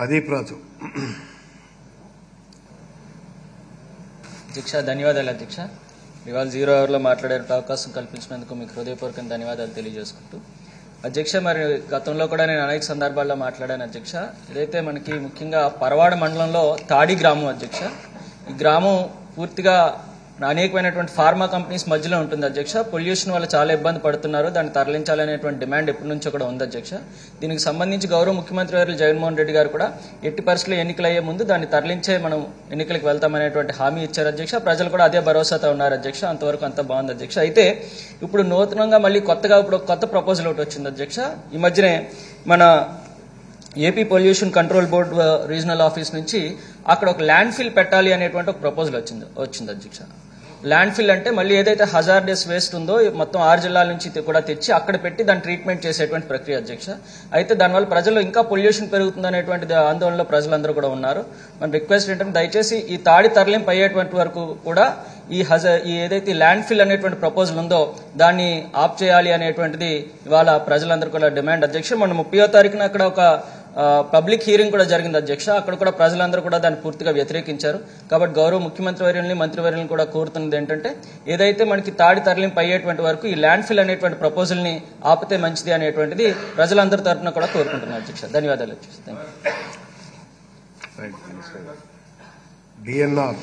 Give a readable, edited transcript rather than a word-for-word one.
అదీప్ రాజు. అధ్యక్ష ధన్యవాదాలు అధ్యక్ష. ఇవాళ 0 అవర్లో మాట్లాడే అవకాశం కల్పించినందుకు మీకు హృదయపూర్వక ధన్యవాదాలు తెలియజేసుకుంటూ అధ్యక్ష, మరి గతంలో కూడా నేను అనేక సందర్భాల్లో మాట్లాడాను అధ్యక్ష. ఇదైతే మనకి ముఖ్యంగా పరవాడ మండలంలో తాడి గ్రామం అధ్యక్ష. ఈ గ్రామం పూర్తిగా అనేకమైనటువంటి ఫార్మా కంపెనీస్ మధ్యలో ఉంటుంది అధ్యక్ష. పొల్యూషన్ వల్ల చాలా ఇబ్బంది పడుతున్నారు, దాన్ని తరలించాలనేటువంటి డిమాండ్ ఎప్పటి నుంచో కూడా ఉంది అధ్యక్ష. దీనికి సంబంధించి గౌరవ ముఖ్యమంత్రి గారు జగన్మోహన్ రెడ్డి గారు కూడా ఎట్టి పరిస్థితుల్లో ఎన్నికలు అయ్యే ముందు దాన్ని తరలించే మనం ఎన్నికలకు వెళ్తామనేటువంటి హామీ ఇచ్చారు అధ్యక్ష. ప్రజలు కూడా అదే భరోసాతో ఉన్నారు అధ్యక్ష. అంతవరకు అంత బాగుంది అధ్యక్ష. అయితే ఇప్పుడు నూతనంగా మళ్ళీ కొత్తగా ఇప్పుడు కొత్త ప్రపోజల్ ఒకటి వచ్చింది అధ్యక్ష. ఈ మధ్యనే మన AP pollution control board regional office నుంచి అక్కడ ఒక ల్యాండ్ ఫిల్ పెట్టాలి అనేటువంటి ఒక ప్రపోజల్ వచ్చింది అధ్యక్ష. ల్యాండ్ ఫిల్ అంటే మళ్ళీ ఏదైతే హజార్డస్ వేస్ట్ ఉందో మొత్తం 6 జిల్లాల నుంచి కూడా తెచ్చి అక్కడ పెట్టి దాన్ని ట్రీట్మెంట్ చేసేటువంటి ప్రక్రియ అధ్యక్ష. అయితే దానివల్ల ప్రజలు ఇంకా పొల్యూషన్ పెరుగుతుందనేటువంటి ఆందోళనలో ప్రజలందరూ కూడా ఉన్నారు. మన రిక్వెస్ట్ ఏంటంటే దయచేసి ఈ తాడి తరలింపు అయ్యేటువంటి వరకు కూడా ఈ ఏదైతే ల్యాండ్ ఫిల్ అనేటువంటి ప్రపోజల్ ఉందో దాన్ని ఆప్ చేయాలి అనేటువంటిది ఇవాళ ప్రజలందరూ కూడా డిమాండ్ అధ్యక్ష. మొన్న 30వ తారీఖున అక్కడ ఒక పబ్లిక్ హీరింగ్ కూడా జరిగింది అధ్యక్ష. అక్కడ కూడా ప్రజలందరూ కూడా దాన్ని పూర్తిగా వ్యతిరేకించారు. కాబట్టి గౌరవ ముఖ్యమంత్రి వర్యుల్ని మంత్రివర్యుల్ని కూడా కోరుతున్నది ఏంటంటే ఏదైతే మనకి తాడి తరలింపు అయ్యేటువంటి వరకు ఈ ల్యాండ్ ఫిల్ అనేటువంటి ప్రపోజల్ ని ఆపితే మంచిది అనేటువంటిది ప్రజలందరి తరఫున కూడా కోరుకుంటున్నారు అధ్యక్ష. ధన్యవాదాలు అధ్యక్ష. Thank you.